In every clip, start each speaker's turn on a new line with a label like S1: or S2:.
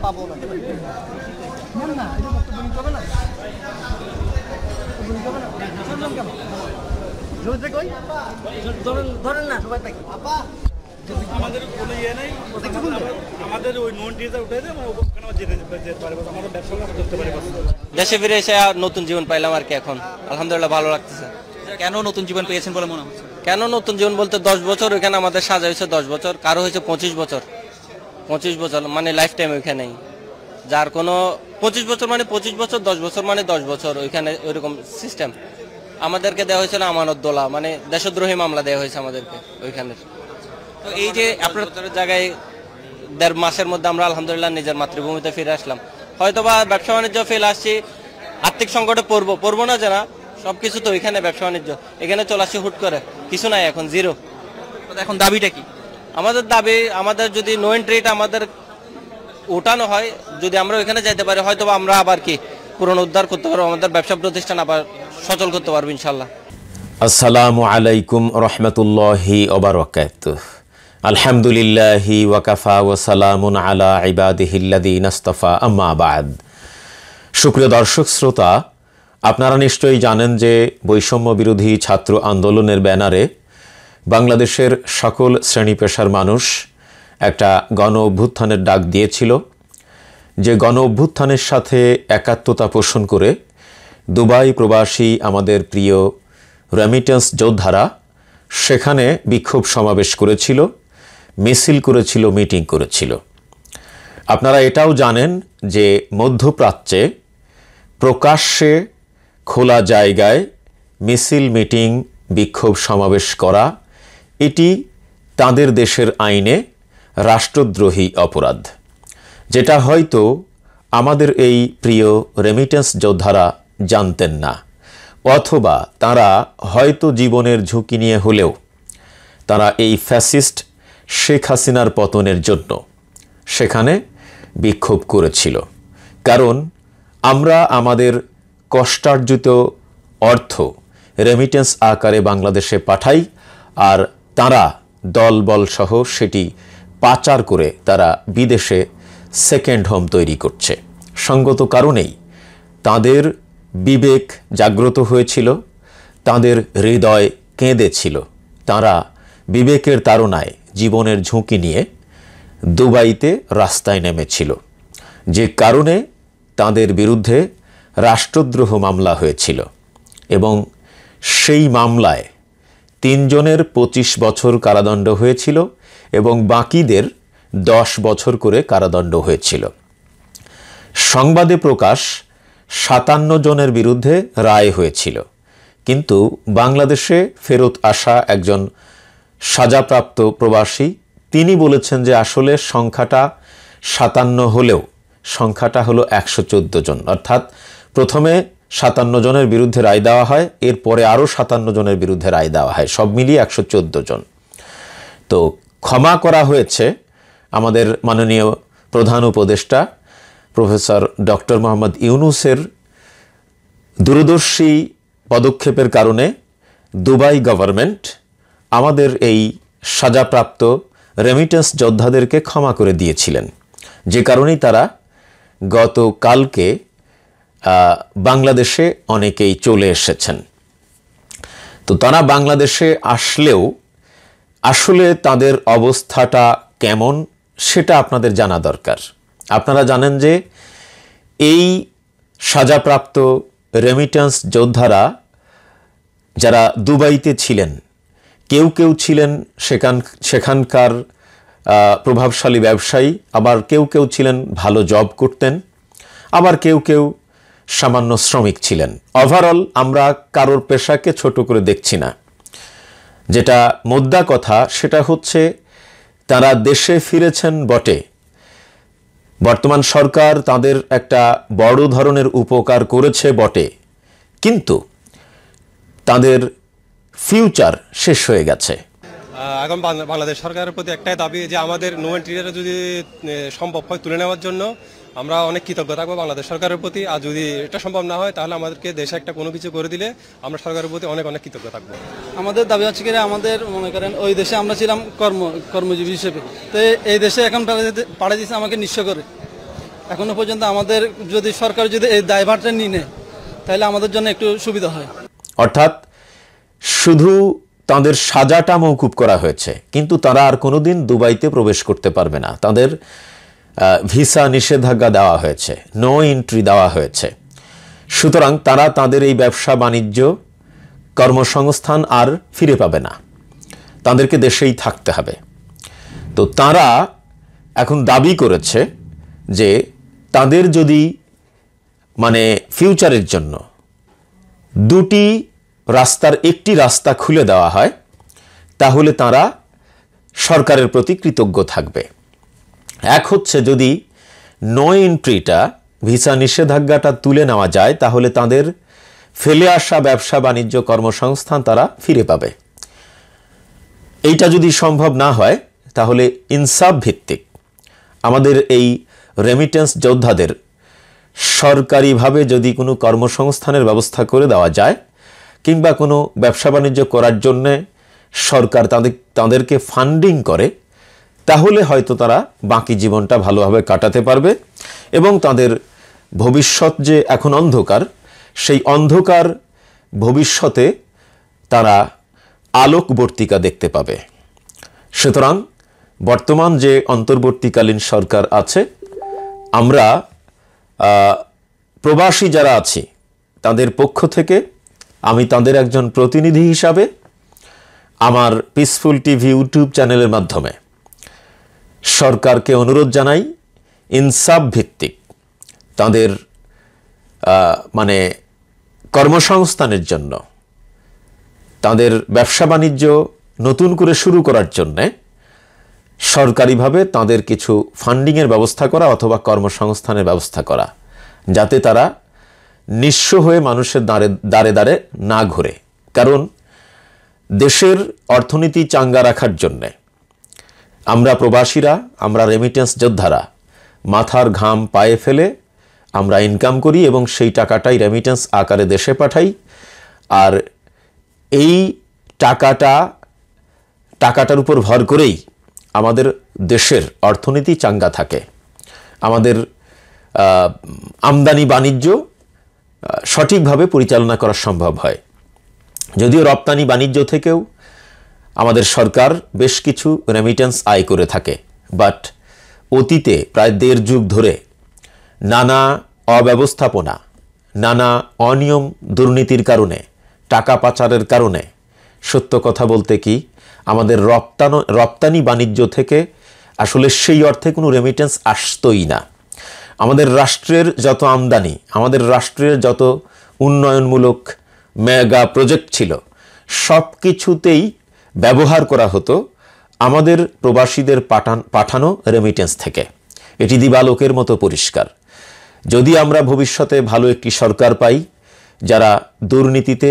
S1: পাবো না না এটা বক্তব্য নিতে হবে না ধরেন না সবাই
S2: আমাদের কোনো ইয়ে নেই, আমাদের ওই নন টিজার উঠে দেয়, আমরা ওখানে যেতে পারবো, আমাদের ব্যবসা আমরা করতে পারি।
S3: দেশে ফিরে এসে নতুন জীবন পাইলাম আর কি, এখন আলহামদুলিল্লাহ ভালো লাগতেছে।
S4: কেন নতুন জীবন পেয়েছেন বলে মনে হচ্ছে?
S3: কেন নতুন জীবন বলতে 10 বছর ওইখানে আমাদের সাজা হয়েছে, 10 বছর, কারো হয়েছে 25 বছর, 25 বছর মানে লাইফ টাইম ওইখানেই। যার কোনো 25 বছর মানে 25 বছর, 10 বছর মানে 10 বছর, ওইখানে ওইরকম সিস্টেম। আমাদেরকে দেওয়া হয়েছিল আমানতদোলা, মানে দেশদ্রোহী মামলা দেওয়া হয়েছে আমাদেরকে ওইখানের।
S4: তো এই যে
S3: আপনার জায়গায় 1.5 মাসের মধ্যে আমরা আলহামদুলিল্লাহ নিজের মাতৃভূমিতে ফিরে আসলাম। হয়তোবা ব্যবসা বাণিজ্য ফেলে আসছি, আর্থিক সংকটে পড়বো না যারা, সবকিছু তো ওইখানে ব্যবসা বাণিজ্য, এখানে চলে আসছি হুট করে, কিছু নাই, এখন জিরো।
S4: এখন দাবিটা কি?
S3: আমাদের দাবি, আমাদের যদি নো এন্ট্রিটা আমাদের ওঠানো হয়, যদি আমরা ওইখানে যাইতে পারি, হয়তো আমরা আবার কি পুনরুদ্ধার করতে পারবো, আমাদের ব্যবসা প্রতিষ্ঠান আবার সচল করতে পারবো ইনশাল্লাহ।
S5: আসসালামু আলাইকুম রহমতুল্লাহি ওয়া বারাকাতুহু। আলহামদুলিল্লাহি ওয়া কাফা ওয়া সালামুন আলা ইবাদিহিল্লাযীনা ইসতাফা, আম্মা বা'দ। সুপ্রিয় দর্শক শ্রোতা, আপনারা নিশ্চয়ই জানেন যে বৈষম্য বিরোধী ছাত্র আন্দোলনের ব্যানারে বাংলাদেশের সকল শ্রেণী পেশার মানুষ একটা গণ অভ্যুত্থানের ডাক দিয়েছিল, যে গণ অভ্যুত্থানের সাথে একাত্মতা পোষণ করে দুবাই প্রবাসী আমাদের প্রিয় রেমিটেন্স যোদ্ধারা সেখানে বিক্ষোভ সমাবেশ করেছিল, মিছিল করেছিল, মিটিং করেছিল। আপনারা এটাও জানেন যে মধ্যপ্রাচ্যে প্রকাশ্যে খোলা জায়গায় মিছিল, মিটিং, বিক্ষোভ সমাবেশ করা এটি তাদের দেশের আইনে রাষ্ট্রদ্রোহী অপরাধ, যেটা হয়তো আমাদের এই প্রিয় রেমিটেন্স যোদ্ধারা জানতেন না, অথবা তারা হয়তো জীবনের ঝুঁকি নিয়ে হলেও তারা এই ফ্যাসিস্ট শেখ হাসিনার পতনের জন্য সেখানে বিক্ষোভ করেছিল। কারণ আমরা আমাদের কষ্টার্জিত অর্থ রেমিটেন্স আকারে বাংলাদেশে পাঠাই, আর তারা দলবল সহ সেটি পাচার করে তারা বিদেশে সেকেন্ড হোম তৈরি করছে। সঙ্গত কারণেই তাদের বিবেক জাগ্রত হয়েছিল, তাদের হৃদয় কেঁদেছিল, তারা বিবেকের তাড়নায় জীবনের ঝুঁকি নিয়ে দুবাইতে রাস্তায় নেমেছিল, যে কারণে তাদের বিরুদ্ধে রাষ্ট্রদ্রোহ মামলা হয়েছিল এবং সেই মামলায় 3 জনের 25 বছর কারাদণ্ড হয়েছিল এবং বাকিদের 10 বছর করে কারাদণ্ড হয়েছিল। সংবাদে প্রকাশ 57 জনের বিরুদ্ধে রায় হয়েছিল, কিন্তু বাংলাদেশে ফেরত আসা একজন সাজাপ্রাপ্ত প্রবাসী তিনি বলেছেন যে আসলে সংখ্যাটা 57 হলেও সংখ্যাটা হলো 114 জন, অর্থাৎ প্রথমে 57 জনের বিরুদ্ধে রায় দেওয়া হয়, এরপরে আরও 57 জনের বিরুদ্ধে রায় দেওয়া হয়, সব মিলিয়ে 114 জন। তো ক্ষমা করা হয়েছে আমাদের মাননীয় প্রধান উপদেষ্টা প্রফেসর ডক্টর মোহাম্মদ ইউনূসের দূরদর্শী পদক্ষেপের কারণে দুবাই গভর্নমেন্ট আমাদের এই সাজাপ্রাপ্ত রেমিটেন্স যোদ্ধাদেরকে ক্ষমা করে দিয়েছিলেন, যে কারণেই তারা গতকালকে বাংলাদেশে অনেকেই চলে এসেছেন। তো তারা বাংলাদেশে আসলেও আসলে তাদের অবস্থাটা কেমন সেটা আপনাদের জানা দরকার। আপনারা জানেন যে এই সাজাপ্রাপ্ত রেমিটেন্স যোদ্ধারা যারা দুবাইতে ছিলেন, কেউ কেউ ছিলেন সেখানকার প্রভাবশালী ব্যবসায়ী, আবার কেউ কেউ ছিলেন ভালো জব করতেন, আবার কেউ কেউ সামান্য শ্রমিক ছিলেন। ওভারঅল আমরা কারোর পেশাকে ছোট করে দেখছি না। যেটা মোদ্দা কথা সেটা হচ্ছে তারা দেশে ফিরেছেন বটে, বর্তমান সরকার তাদের একটা বড় ধরনের উপকার করেছে বটে, কিন্তু তাদের ফিউচার শেষ হয়ে গেছে।
S6: এখন বাংলাদেশ সরকারের প্রতি একটাই দাবি যে আমাদের নো এন্ট্রিটা যদি সম্ভব হয় তুলে নেওয়ার জন্য আমরা অনেক কৃতজ্ঞ থাকবো বাংলাদেশ সরকারের প্রতি। আর যদি এটা সম্ভব না হয় তাহলে আমাদেরকে দেশে একটা কোনো কিছু করে দিলে আমরা সরকারের প্রতি অনেক অনেক কৃতজ্ঞ থাকবো।
S1: আমাদের দাবি হচ্ছে কি আমাদের মনে করেন ওই দেশে আমরা ছিলাম কর্মজীবী হিসেবে, তো এই দেশে এখন পাঠিয়ে দিচ্ছে আমাকে নিঃস্ব করে। এখনো পর্যন্ত আমাদের যদি সরকার যদি এই দায়ভারটা নিয়ে নেয় তাহলে আমাদের জন্য একটু সুবিধা হয়।
S5: অর্থাৎ শুধু তাদের সাজাটা মওকুফ করা হয়েছে, কিন্তু তারা আর কোনোদিন দুবাইতে প্রবেশ করতে পারবে না। তাদের ভিসা নিষেধাজ্ঞা দেওয়া হয়েছে, নো এন্ট্রি দেওয়া হয়েছে। সুতরাং তারা তাদের এই ব্যবসা বাণিজ্য কর্মসংস্থান আর ফিরে পাবে না, তাদেরকে দেশেই থাকতে হবে। তো তারা এখন দাবি করেছে যে তাদের যদি মানে ফিউচারের জন্য দুটি রাস্তার একটি রাস্তা খুলে দেওয়া হয় তাহলে তারা সরকারের প্রতি কৃতজ্ঞ থাকবে। এক হচ্ছে যদি নো এন্ট্রিটা ভিসা নিষেধাজ্ঞাটা তুলে নেওয়া যায় তাহলে তাদের ফেলে আসা ব্যবসা বাণিজ্য কর্মসংস্থান তারা ফিরে পাবে। এইটা যদি সম্ভব না হয় তাহলে ইনসাফ ভিত্তিক আমাদের এই রেমিটেন্স যোদ্ধাদের সরকারিভাবে যদি কোনো কর্মসংস্থানের ব্যবস্থা করে দেওয়া যায় কিংবা কোনো ব্যবসা বাণিজ্য করার জন্যে সরকার তাদেরকে ফান্ডিং করে তাহলে হয়তো তারা বাকি জীবনটা ভালোভাবে কাটাতে পারবে এবং তাদের ভবিষ্যৎ যে এখন অন্ধকার সেই অন্ধকার ভবিষ্যতে তারা আলোকবর্তিকা দেখতে পাবে। সুতরাং বর্তমান যে অন্তর্বর্তীকালীন সরকার আছে আমরা প্রবাসী যারা আছি তাদের পক্ষ থেকে আমি তাদের একজন প্রতিনিধি হিসাবে আমার পিসফুল টিভি ইউটিউব চ্যানেলের মাধ্যমে সরকারকে অনুরোধ জানাই ইনসাফ ভিত্তিক তাদের মানে কর্মসংস্থানের জন্য তাদের ব্যবসা বাণিজ্য নতুন করে শুরু করার জন্য সরকারিভাবে তাদের কিছু ফান্ডিংয়ের ব্যবস্থা করা অথবা কর্মসংস্থানের ব্যবস্থা করা, যাতে তারা নিঃস্ব হয়ে মানুষের দ্বারে দ্বারে না ঘুরে। কারণ দেশের অর্থনীতি চাঙ্গা রাখার জন্যে আমরা প্রবাসীরা, আমরা রেমিটেন্স যোদ্ধারা মাথার ঘাম পায়ে ফেলে আমরা ইনকাম করি এবং সেই টাকাটাই রেমিটেন্স আকারে দেশে পাঠাই। আর এই টাকাটার উপর ভর করেই আমাদের দেশের অর্থনীতি চাঙ্গা থাকে, আমাদের আমদানি বাণিজ্য সঠিকভাবে পরিচালনা করা সম্ভব হয়। যদিও রপ্তানি বাণিজ্য থেকেও আমাদের সরকার বেশ কিছু রেমিটেন্স আয় করে থাকে, বাট অতীতে প্রায় ১.৫ যুগ ধরে নানা অব্যবস্থাপনা, নানা অনিয়ম দুর্নীতির কারণে, টাকা পাচারের কারণে সত্য কথা বলতে কি আমাদের রপ্তানি বাণিজ্য থেকে আসলে সেই অর্থে কোনো রেমিটেন্স আসতোই না। আমাদের রাষ্ট্রের যত আমদানি, আমাদের রাষ্ট্রের যত উন্নয়নমূলক মেগা প্রজেক্ট ছিল সব কিছুতেই ব্যবহার করা হতো আমাদের প্রবাসীদের পাঠানো রেমিটেন্স থেকে। এটি দিবালোকের মতো পরিষ্কার। যদি আমরা ভবিষ্যতে ভালো একটি সরকার পাই যারা দুর্নীতিতে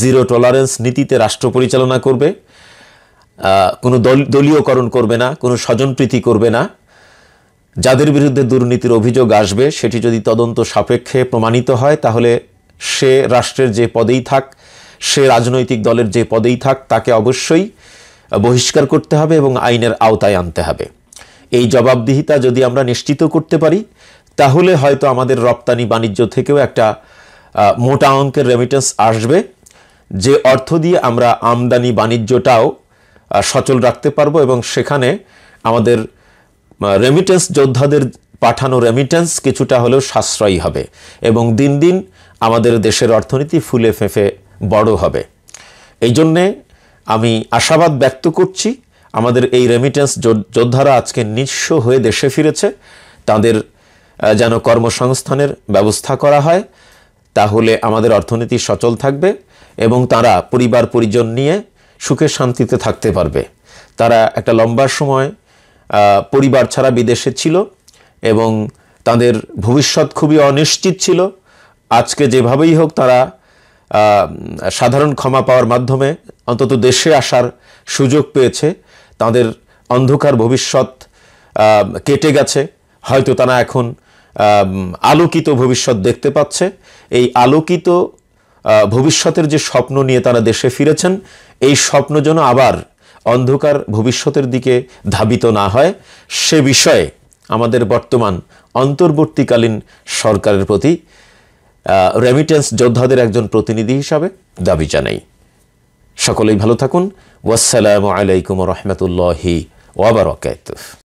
S5: জিরো টলারেন্স নীতিতে রাষ্ট্র পরিচালনা করবে, কোনো দলীয়করণ করবে না, কোনো স্বজনপ্রীতি করবে না, যাদের বিরুদ্ধে দুর্নীতির অভিযোগ আসবে সেটি যদি তদন্ত সাপেক্ষে প্রমাণিত হয় তাহলে সে রাষ্ট্রের যে পদেই থাক, সে রাজনৈতিক দলের যে পদেই থাক তাকে অবশ্যই বহিষ্কার করতে হবে এবং আইনের আওতায় আনতে হবে। এই জবাবদিহিতা যদি আমরা নিশ্চিত করতে পারি তাহলে হয়তো আমাদের রপ্তানি বাণিজ্য থেকেও একটা মোটা অঙ্কের রেমিটেন্স আসবে, যে অর্থ দিয়ে আমরা আমদানি বাণিজ্যটাও সচল রাখতে পারবো এবং সেখানে আমাদের রেমিটেন্স যোদ্ধাদের পাঠানো রেমিটেন্স কিছুটা হলেও সাশ্রয়ী হবে এবং দিন দিন আমাদের দেশের অর্থনীতি ফুলে ফেঁপে বড় হবে। এই জন্যে আমি আশাবাদ ব্যক্ত করছি আমাদের এই রেমিটেন্স যোদ্ধারা আজকে নিঃস্ব হয়ে দেশে ফিরেছে, তাদের যেন কর্মসংস্থানের ব্যবস্থা করা হয়, তাহলে আমাদের অর্থনীতি সচল থাকবে এবং তারা পরিবার পরিজন নিয়ে সুখে শান্তিতে থাকতে পারবে। তারা একটা লম্বা সময় পরিবার ছাড়া বিদেশে ছিল এবং তাদের ভবিষ্যৎ খুবই অনিশ্চিত ছিল। আজকে যেভাবেই হোক তারা সাধারণ ক্ষমা পাওয়ার মাধ্যমে অন্তত দেশে আসার সুযোগ পেয়েছে, তাদের অন্ধকার ভবিষ্যৎ কেটে গেছে, হয়তো তারা এখন আলোকিত ভবিষ্যৎ দেখতে পাচ্ছে। এই আলোকিত ভবিষ্যতের যে স্বপ্ন নিয়ে তারা দেশে ফিরেছেন, এই স্বপ্ন যেন আবার অন্ধকার ভবিষ্যতের দিকে ধাবিত না হয়, সে বিষয়ে আমাদের বর্তমান অন্তর্বর্তীকালীন সরকারের প্রতি রেমিটেন্স যোদ্ধাদের একজন প্রতিনিধি হিসাবে দাবি জানাই। সকলেই ভালো থাকুন। ওয়াসসালামু আলাইকুম ওয়া রাহমাতুল্লাহি ওয়া বারাকাতুহু।